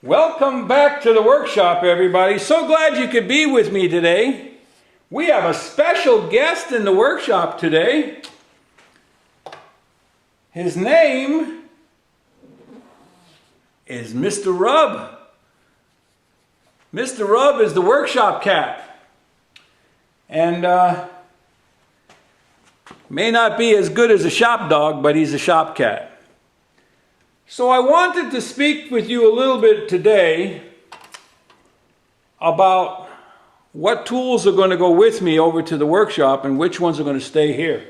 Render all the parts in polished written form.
Welcome back to the workshop, everybody. So glad you could be with me today. We have a special guest in the workshop today. His name is Mr. Rub. Mr. Rub is the workshop cat. And may not be as good as a shop dog, but he's a shop cat. So I wanted to speak with you a little bit today about what tools are going to go with me over to the workshop and which ones are going to stay here.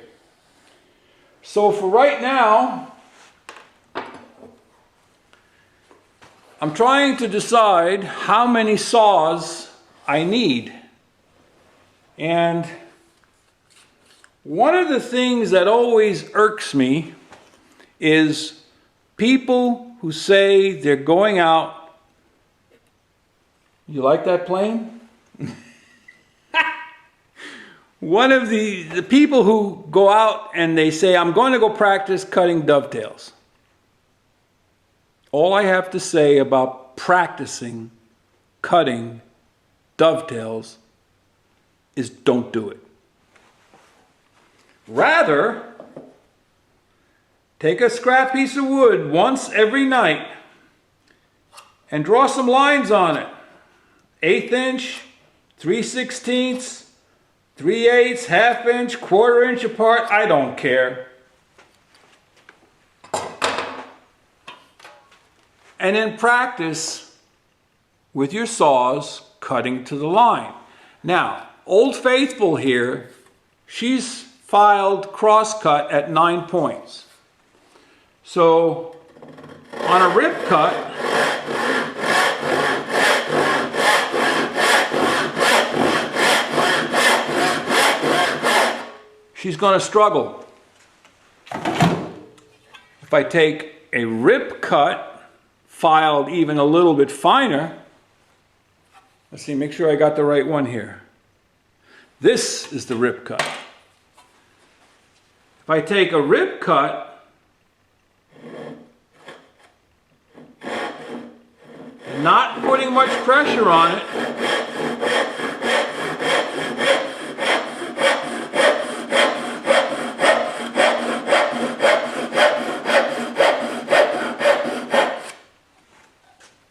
So for right now, I'm trying to decide how many saws I need. And one of the things that always irks me is people who say they're going out. You like that plane? One of the people who go out and they say, I'm going to go practice cutting dovetails. All I have to say about practicing cutting dovetails is don't do it. Rather, take a scrap piece of wood once every night and draw some lines on it. 1/8 inch, 3/16, 3/8, 1/2 inch, 1/4 inch apart, I don't care. And then practice with your saws cutting to the line. Now, Old Faithful here, she's filed crosscut at 9 points. So, on a rip cut, she's going to struggle. If I take a rip cut, filed even a little bit finer, let's see, make sure I got the right one here. This is the rip cut. If I take a rip cut, not putting much pressure on it,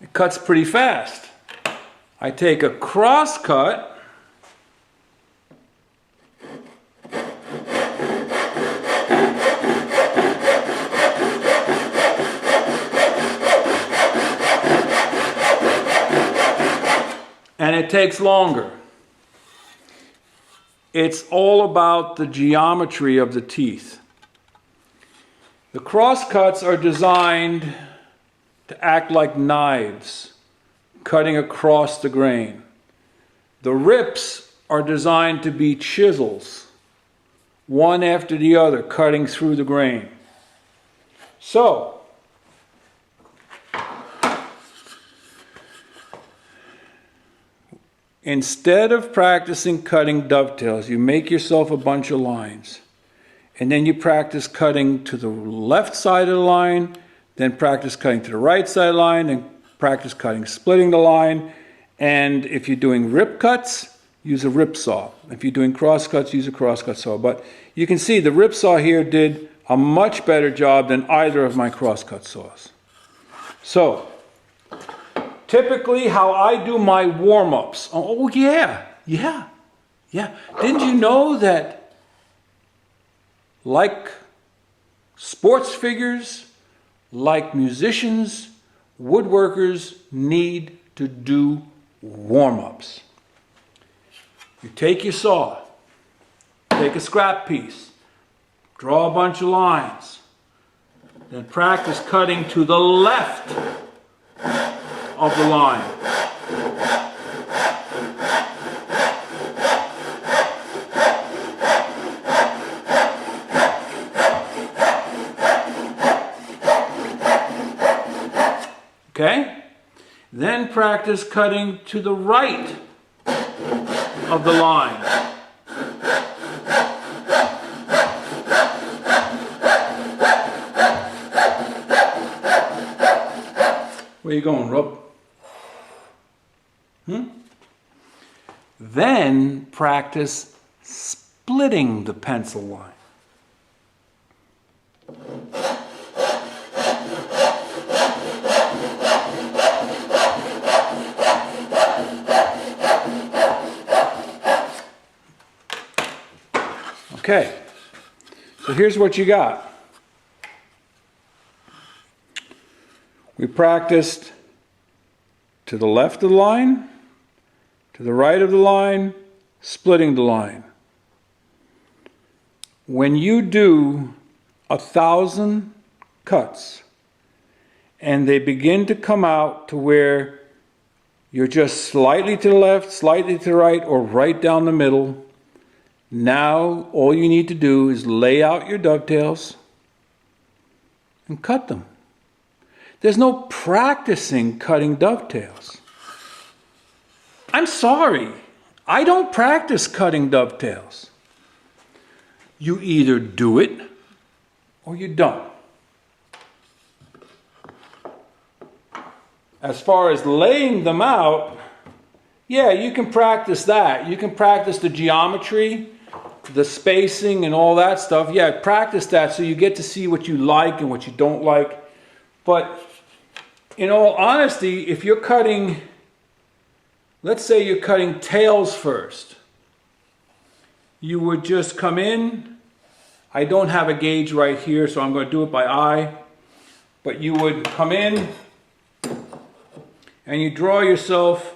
it cuts pretty fast. I take a cross cut, and it takes longer. It's all about the geometry of the teeth. The crosscuts are designed to act like knives, cutting across the grain. The rips are designed to be chisels, one after the other, cutting through the grain. So, instead of practicing cutting dovetails, you make yourself a bunch of lines. And then you practice cutting to the left side of the line, then practice cutting to the right side of the line, and practice cutting, splitting the line. And if you're doing rip cuts, use a rip saw. If you're doing cross cuts, use a crosscut saw. But you can see the rip saw here did a much better job than either of my crosscut saws. So, typically, how I do my warm-ups. Oh, yeah. Didn't you know that, like sports figures, like musicians, woodworkers need to do warm-ups? You take your saw, take a scrap piece, draw a bunch of lines, then practice cutting to the left of the line. Okay? Then practice cutting to the right of the line. Where you going, Rob? Then practice splitting the pencil line. Okay, so here's what you got. We practiced to the left of the line, to the right of the line, splitting the line. When you do 1,000 cuts and they begin to come out to where you're just slightly to the left, slightly to the right, or right down the middle, now all you need to do is lay out your dovetails and cut them. There's no practicing cutting dovetails. I'm sorry, I don't practice cutting dovetails. You either do it or you don't. As far as laying them out, yeah, you can practice that. You can practice the geometry, the spacing and all that stuff. Yeah, practice that so you get to see what you like and what you don't like. But in all honesty, if you're cutting, let's say you're cutting tails first, you would just come in. I don't have a gauge right here, so I'm going to do it by eye. But you would come in and you draw yourself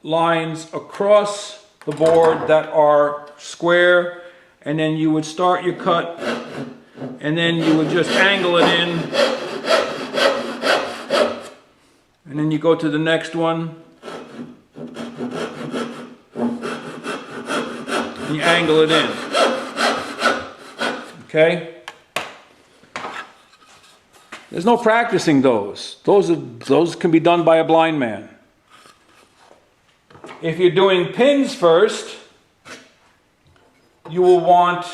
lines across the board that are square, and then you would start your cut, and then you would just angle it in, and then you go to the next one, and you angle it in. Okay? There's no practicing those. Those can be done by a blind man. If you're doing pins first, you will want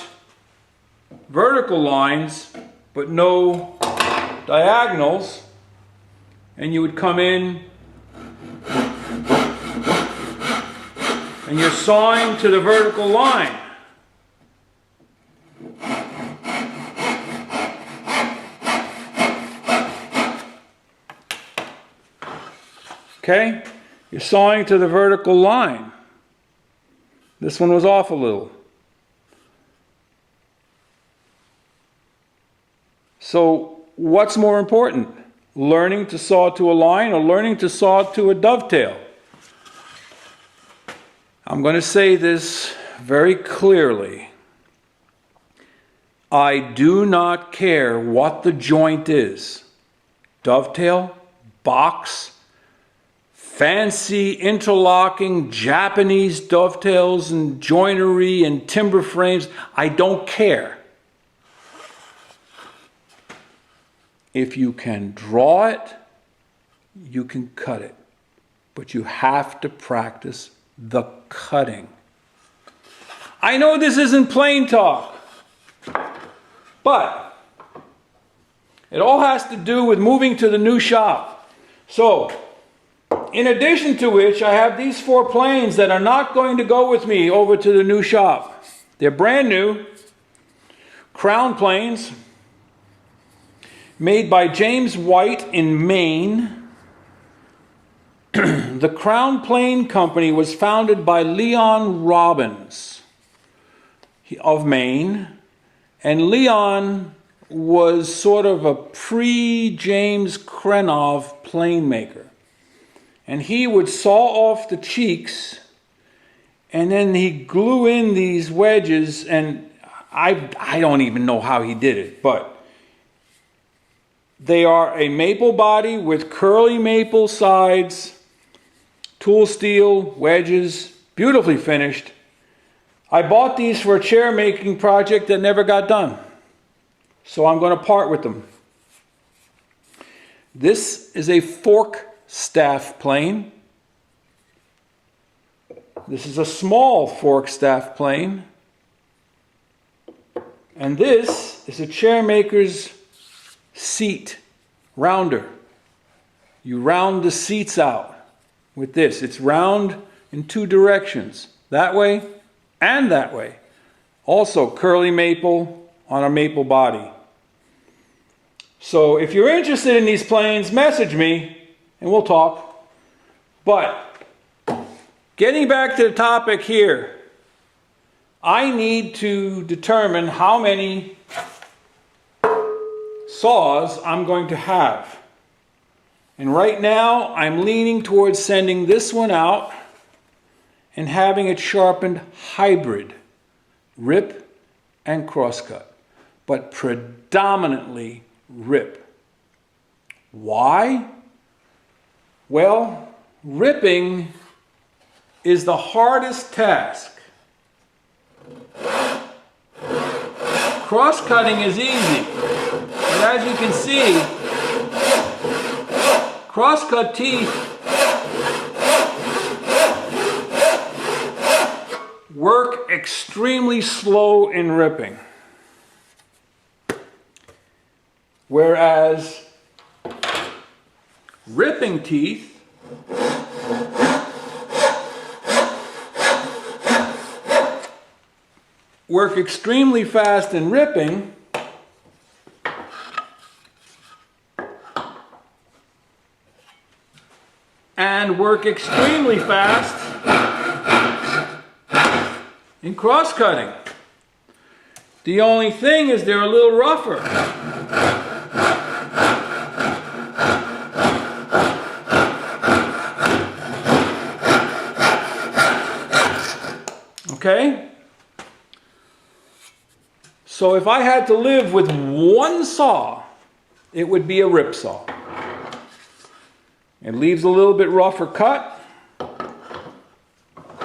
vertical lines, but no diagonals. And you would come in and you're sawing to the vertical line. Okay? You're sawing to the vertical line. This one was off a little. So what's more important? Learning to saw to a line or learning to saw to a dovetail? I'm going to say this very clearly. I do not care what the joint is. Dovetail, box, fancy interlocking Japanese dovetails and joinery and timber frames. I don't care. If you can draw it, you can cut it. But you have to practice the cutting. I know this isn't plain talk, but it all has to do with moving to the new shop. So, in addition to which, I have these 4 planes that are not going to go with me over to the new shop. They're brand new, crown planes, made by James White in Maine. The Crown Plane Company was founded by Leon Robbins of Maine, and Leon was sort of a pre-James Krenov plane maker. And he would saw off the cheeks, and then he glue in these wedges, and I don't even know how he did it, but they are a maple body with curly maple sides, tool steel, wedges, beautifully finished. I bought these for a chair making project that never got done, so I'm going to part with them. This is a fork staff plane. This is a small fork staff plane. And this is a chair maker's seat rounder. You round the seats out. with this. It's round in two directions, that way and that way. Also curly maple on a maple body. So if you're interested in these planes, message me and we'll talk. But getting back to the topic here, I need to determine how many saws I'm going to have. And right now I'm leaning towards sending this one out and having it sharpened hybrid, rip and crosscut, but predominantly rip. Why? Well, ripping is the hardest task. Cross-cutting is easy, but as you can see, cross-cut teeth work extremely slow in ripping. Whereas ripping teeth work extremely fast in ripping, and work extremely fast in cross-cutting. The only thing is they're a little rougher. Okay? So if I had to live with one saw, it would be a rip saw. It leaves a little bit rougher cut.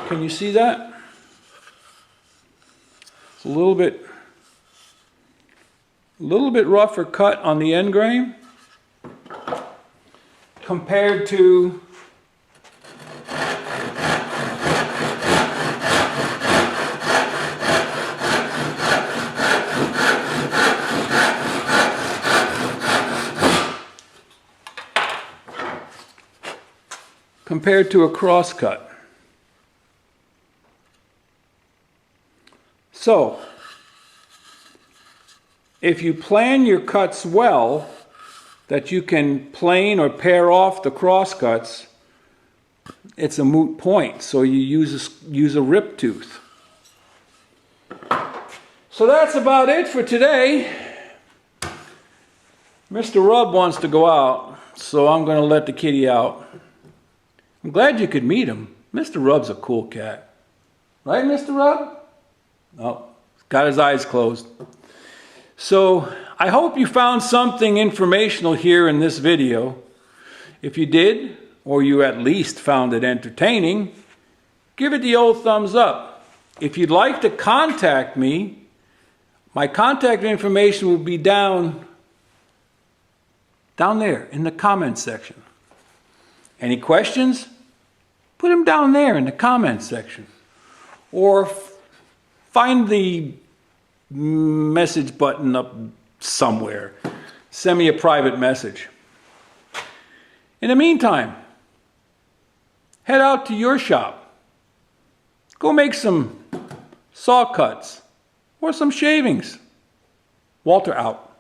Can you see that? It's a little bit rougher cut on the end grain compared to a cross-cut. So, if you plan your cuts well, that you can plane or pair off the cross-cuts, it's a moot point. So you use a rip tooth. So that's about it for today. Mr. Rub wants to go out, so I'm going to let the kitty out. I'm glad you could meet him. Mr. Rub's a cool cat. Right, Mr. Rub? Oh, got his eyes closed. So, I hope you found something informational here in this video. If you did, or you at least found it entertaining, give it the old thumbs up. If you'd like to contact me, my contact information will be down there in the comments section. Any questions? Put them down there in the comments section. Or find the message button up somewhere. Send me a private message. In the meantime, head out to your shop. Go make some saw cuts or some shavings. Walter out.